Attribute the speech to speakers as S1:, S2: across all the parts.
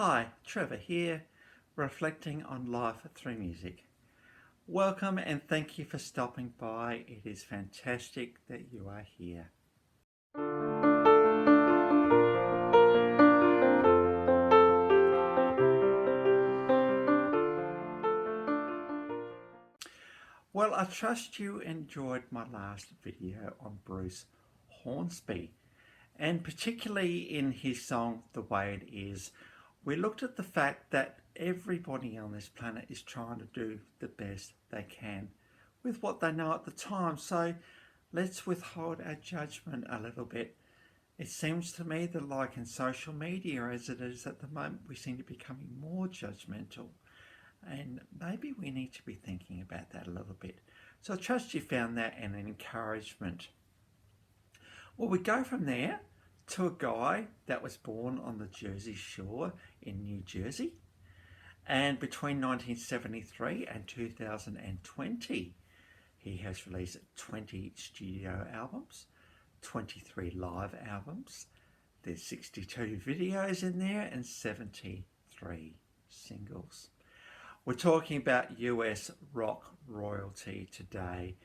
S1: Hi, Trevor here, reflecting on life through music. Welcome and thank you for stopping by. It is fantastic that you are here. Well, I trust you enjoyed my last video on Bruce Hornsby, and particularly in his song The Way It Is. We looked at the fact that everybody on this planet is trying to do the best they can with what they know at the time. So let's withhold our judgment a little bit. It seems to me that, like in social media as it is at the moment, we seem to be becoming more judgmental. And maybe we need to be thinking about that a little bit. So I trust you found that an encouragement. Well, we go from there to a guy that was born on the Jersey Shore in New Jersey. And between 1973 and 2020, he has released 20 studio albums, 23 live albums. There's 62 videos in there and 73 singles. We're talking about US rock royalty today,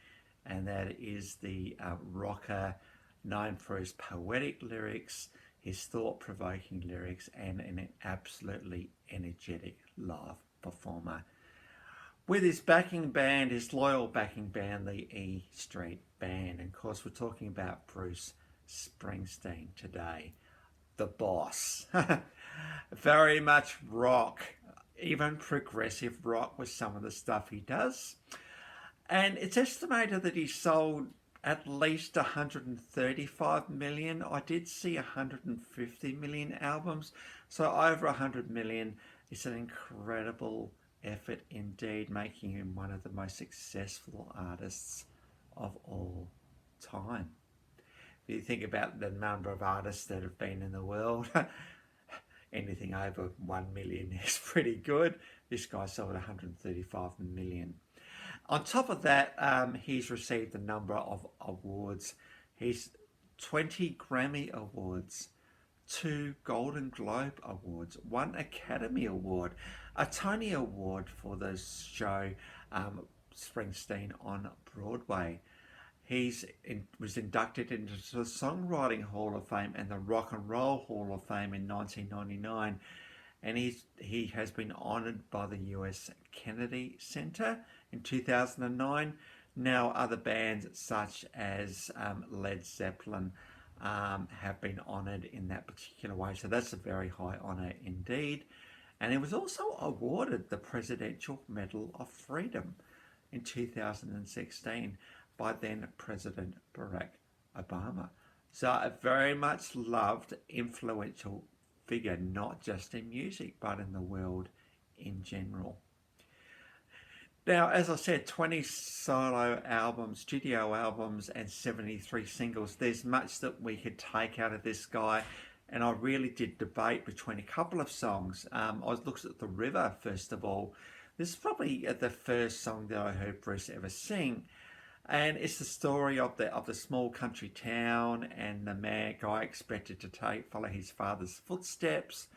S1: and that is the rocker known for his poetic lyrics, his thought-provoking lyrics, and an absolutely energetic live performer. With his backing band, his loyal backing band, the E Street Band. And of course, we're talking about Bruce Springsteen today, the boss. Very much rock, even progressive rock with some of the stuff he does. And it's estimated that he sold at least 135 million. I did see 150 million albums, so over 100 million. It's an incredible effort indeed, making him one of the most successful artists of all time. If you think about the number of artists that have been in the world, anything over 1 million is pretty good. This guy sold 135 million. On top of that, he's received a number of awards. He's 20 Grammy Awards, 2 Golden Globe Awards, 1 Academy Award, a Tony Award for the show Springsteen on Broadway. Was inducted into the Songwriting Hall of Fame and the Rock and Roll Hall of Fame in 1999. And he has been honoured by the US Kennedy Center in 2009. Now other bands such as Led Zeppelin have been honoured in that particular way. So that's a very high honour indeed. And he was also awarded the Presidential Medal of Freedom in 2016 by then President Barack Obama. So a very much loved, influential figure, not just in music, but in the world in general. Now, as I said, 20 solo albums, studio albums, and 73 singles. There's much that we could take out of this guy, and I really did debate between a couple of songs. I looked at The River, first of all. This is probably the first song that I heard Bruce ever sing. And it's the story of the small country town and the guy expected to follow his father's footsteps,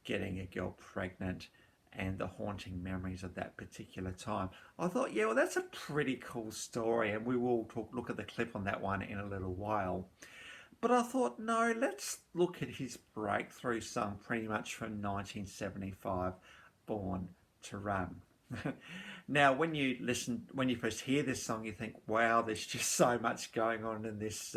S1: getting a girl pregnant, and the haunting memories of that particular time. I thought, yeah, well, that's a pretty cool story, and we will look at the clip on that one in a little while. But I thought, no, let's look at his breakthrough song pretty much from 1975, Born to Run. Now, when you first hear this song, you think, wow, there's just so much going on in this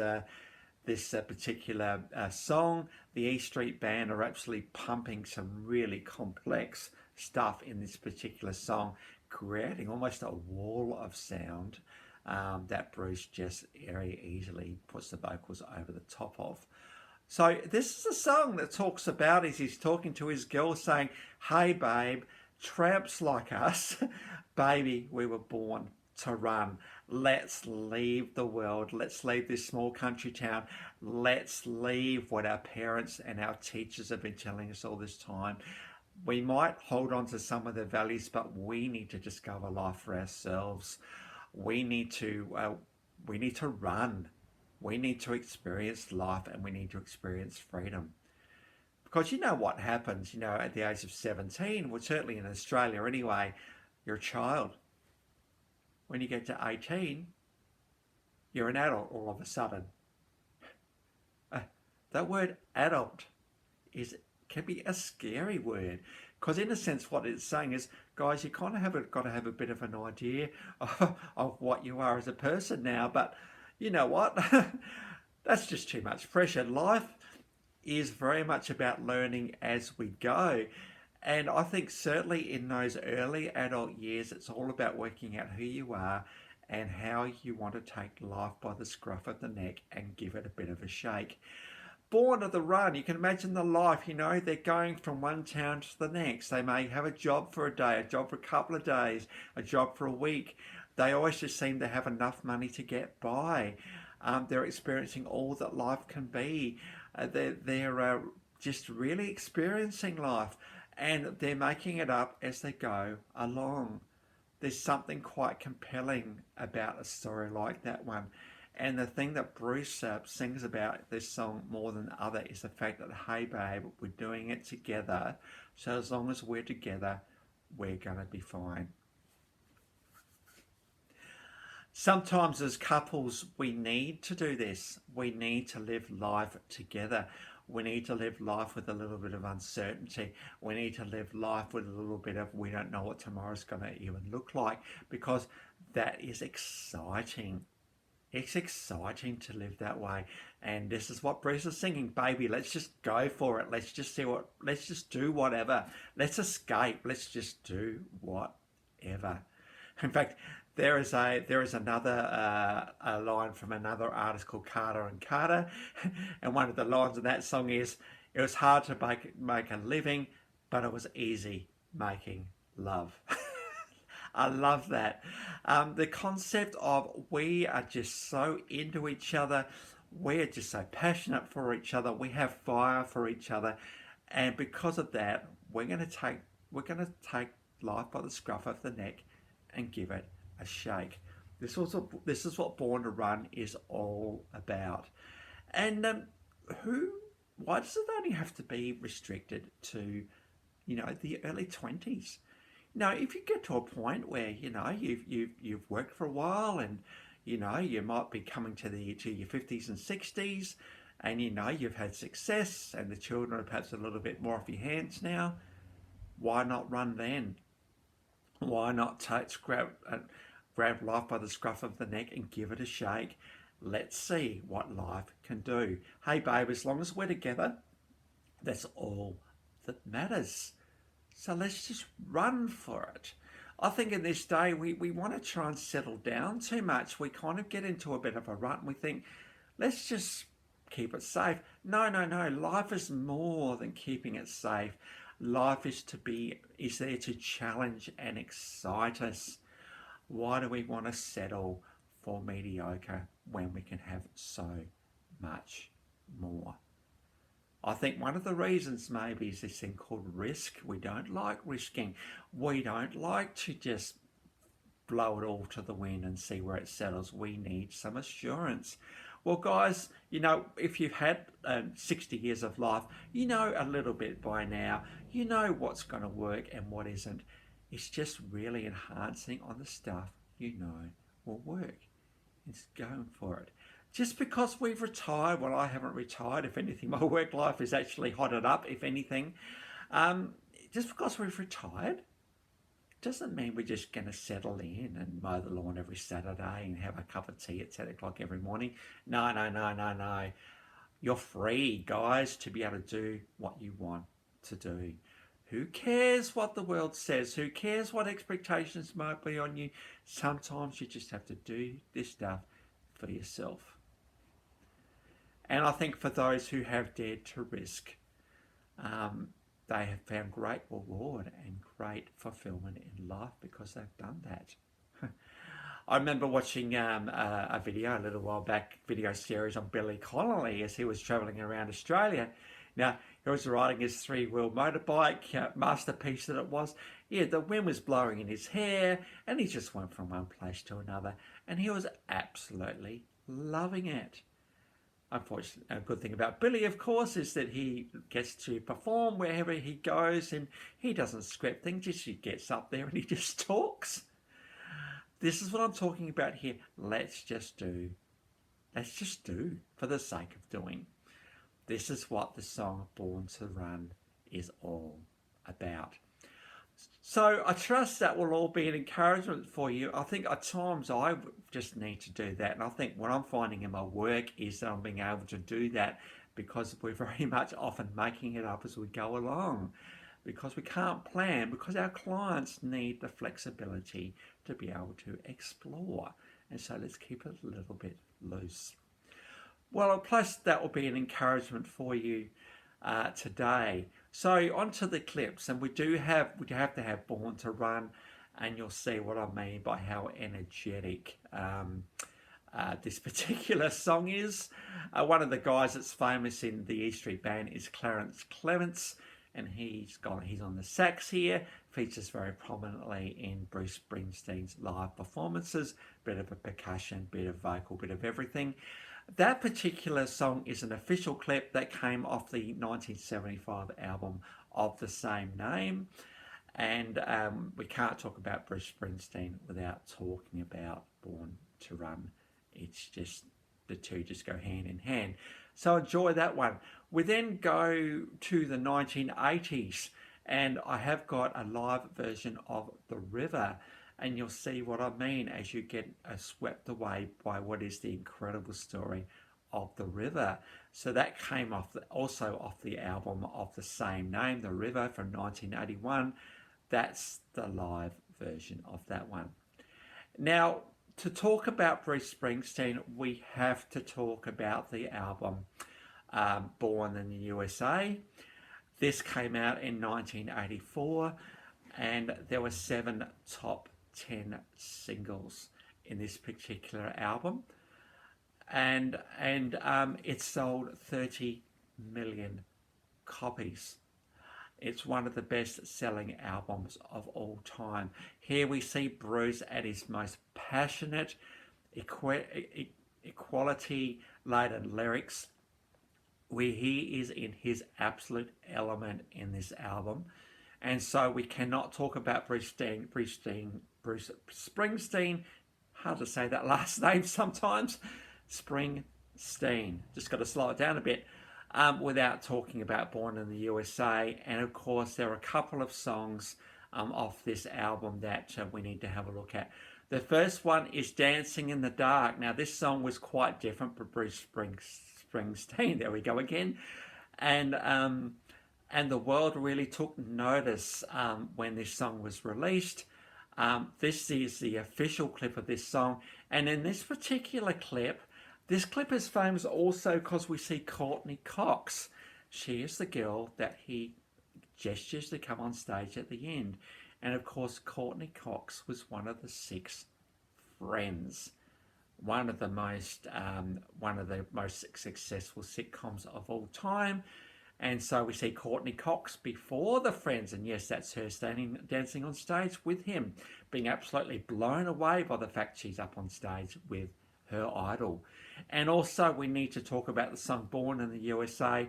S1: particular song. The E Street Band are absolutely pumping some really complex stuff in this particular song, creating almost a wall of sound that Bruce just very easily puts the vocals over the top of. So this is a song that talks about, as he's talking to his girl, saying, hey babe, tramps like us, baby, we were born to run. Let's leave the world. Let's leave this small country town. Let's leave what our parents and our teachers have been telling us all this time. We might hold on to some of the values, but we need to discover life for ourselves. We need to run. We need to experience life, and we need to experience freedom. Because you know what happens, at the age of 17, well, certainly in Australia anyway, you're a child. When you get to 18, you're an adult all of a sudden. That word adult can be a scary word, because in a sense what it's saying is, guys, you kind of got to have a bit of an idea of what you are as a person now. But you know what? That's just too much pressure. Life is very much about learning as we go. And I think certainly in those early adult years, it's all about working out who you are and how you want to take life by the scruff of the neck and give it a bit of a shake. Born of the run, you can imagine the life, they're going from one town to the next. They may have a job for a day, a job for a couple of days, a job for a week. They always just seem to have enough money to get by. They're experiencing all that life can be. They're just really experiencing life, and they're making it up as they go along. There's something quite compelling about a story like that one. And the thing that Bruce sings about this song more than other is the fact that, hey babe, we're doing it together. So as long as we're together, we're going to be fine. Sometimes as couples, we need to do this. We need to live life together. We need to live life with a little bit of uncertainty. We need to live life with a little bit of, we don't know what tomorrow's going to even look like, because that is exciting. It's exciting to live that way. And this is what Bruce is singing. Baby, let's just go for it. Let's just do whatever. Let's escape. Let's just do whatever. In fact, there is another line from another artist called Carter and Carter. And one of the lines of that song is, it was hard to make a living, but it was easy making love. I love that. The concept of we are just so into each other. We're just so passionate for each other. We have fire for each other. And because of that, we're going to take life by the scruff of the neck and give it a shake. This is what Born to Run is all about. And why does it only have to be restricted to, the early 20s? Now, if you get to a point where you've worked for a while, and you might be coming to your 50s and 60s, and you've had success, and the children are perhaps a little bit more off your hands now, why not run then? Why not grab life by the scruff of the neck and give it a shake? Let's see what life can do. Hey babe, as long as we're together, that's all that matters. So let's just run for it. I think in this day, we want to try and settle down too much. We kind of get into a bit of a rut and we think, let's just keep it safe. No. Life is more than keeping it safe. Life is there to challenge and excite us. Why do we want to settle for mediocre when we can have so much more? I think one of the reasons maybe is this thing called risk. We don't like risking. We don't like to just blow it all to the wind and see where it settles. We need some assurance. Well, guys, if you've had 60 years of life, you know a little bit by now. You know what's going to work and what isn't. It's just really enhancing on the stuff will work. It's going for it. Just because we've retired, well, I haven't retired. If anything, my work life is actually hotted up, if anything. Just because we've retired doesn't mean we're just going to settle in and mow the lawn every Saturday and have a cup of tea at 10 o'clock every morning. No. You're free, guys, to be able to do what you want to do. Who cares what the world says? Who cares what expectations might be on you? Sometimes you just have to do this stuff for yourself. And I think for those who have dared to risk, they have found great reward and great fulfillment in life because they've done that. I remember watching a video a little while back, video series on Billy Connolly as he was travelling around Australia. Now, he was riding his three-wheel motorbike, masterpiece that it was. Yeah, the wind was blowing in his hair, and he just went from one place to another, and he was absolutely loving it. Unfortunately, a good thing about Billy, of course, is that he gets to perform wherever he goes, and he doesn't script things. He gets up there and he just talks. This is what I'm talking about here. Let's just do. Let's just do for the sake of doing. This is what the song Born to Run is all about. So I trust that will all be an encouragement for you. I think at times I just need to do that. And I think what I'm finding in my work is that I'm being able to do that because we're very much often making it up as we go along. Because we can't plan, because our clients need the flexibility to be able to explore. And so let's keep it a little bit loose. Well, plus that will be an encouragement for you today. So onto the clips, and we have to have Born to Run, and you'll see what I mean by how energetic this particular song is. One of the guys that's famous in the E Street Band is Clarence Clements, and he's on the sax here, features very prominently in Bruce Springsteen's live performances, bit of a percussion, bit of vocal, bit of everything. That particular song is an official clip that came off the 1975 album of the same name. And we can't talk about Bruce Springsteen without talking about Born to Run. It's just, the two just go hand in hand. So enjoy that one. We then go to the 1980s, and I have got a live version of The River. And you'll see what I mean as you get swept away by what is the incredible story of The River. So that came also off the album of the same name, The River, from 1981. That's the live version of that one. Now, to talk about Bruce Springsteen, we have to talk about the album Born in the USA. This came out in 1984, and there were 7 top 10 singles in this particular album, and it sold 30 million copies. It's one of the best-selling albums of all time. Here we see Bruce at his most passionate, equality-laden lyrics, where he is in his absolute element in this album. And so we cannot talk about Bruce Springsteen, hard to say that last name sometimes, Springsteen, just got to slow it down a bit, without talking about Born in the USA. And of course there are a couple of songs off this album that we need to have a look at. The first one is Dancing in the Dark. Now this song was quite different for Bruce Springsteen, there we go again, and the world really took notice when this song was released. This is the official clip of this song. And in this particular clip, this clip is famous also because we see Courtney Cox. She is the girl that he gestures to come on stage at the end. And of course, Courtney Cox was one of the 6 Friends, one of the most successful sitcoms of all time. And so we see Courtney Cox before the Friends, and yes, that's her dancing on stage with him, being absolutely blown away by the fact she's up on stage with her idol. And also we need to talk about the song Born in the USA.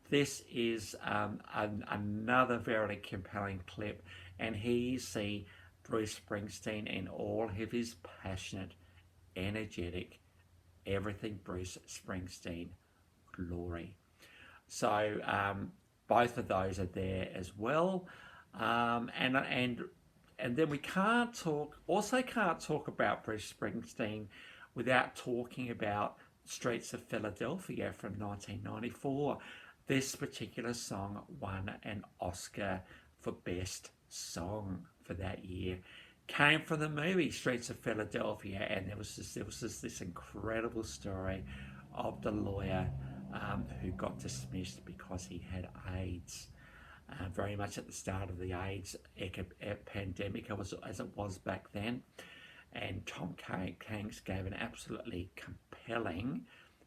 S1: This is another very compelling clip, and here you see Bruce Springsteen in all of his passionate, energetic, everything Bruce Springsteen glory. So both of those are there as well, and then we can't talk about Bruce Springsteen without talking about Streets of Philadelphia from 1994. This particular song won an Oscar for Best Song for that year. Came from the movie Streets of Philadelphia, and there was this incredible story of the lawyer who got dismissed because he had AIDS. Very much at the start of the AIDS pandemic, as it was back then. And Tom Hanks gave an absolutely compelling,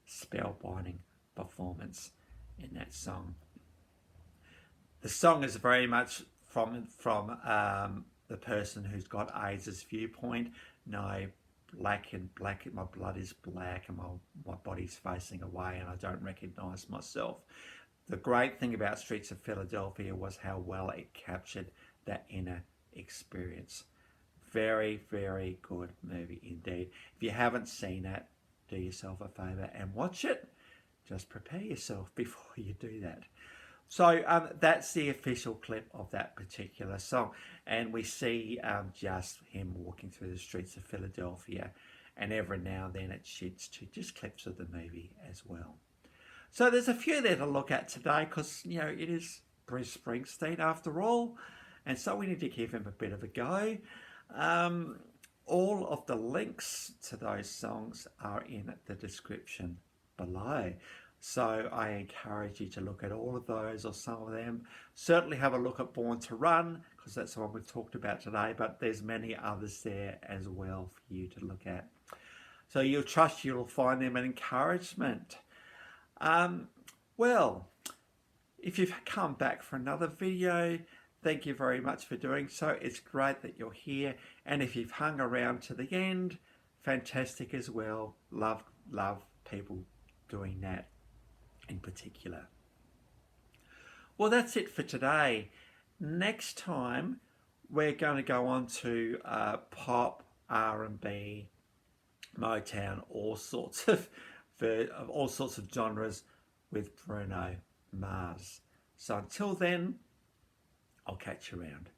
S1: spellbinding performance in that song. The song is very much from the person who's got AIDS' viewpoint. No, black and my blood is black and my body's facing away and I don't recognize myself. The great thing about Streets of Philadelphia was how well it captured that inner experience. Very, very good movie indeed. If you haven't seen it, do yourself a favour and watch it. Just prepare yourself before you do that. So that's the official clip of that particular song. And we see just him walking through the streets of Philadelphia. And every now and then it shifts to just clips of the movie as well. So there's a few there to look at today because, you know, it is Bruce Springsteen after all. And so we need to give him a bit of a go. All of the links to those songs are in the description below. So I encourage you to look at all of those or some of them. Certainly have a look at Born to Run because that's the one we've talked about today, but there's many others there as well for you to look at. So you'll trust you'll find them an encouragement. Well, if you've come back for another video, thank you very much for doing so. It's great that you're here. And if you've hung around to the end, fantastic as well. Love people doing that in particular. Well, that's it for today. Next time, we're going to go on to pop, R&B, Motown, all sorts of genres with Bruno Mars. So until then, I'll catch you around.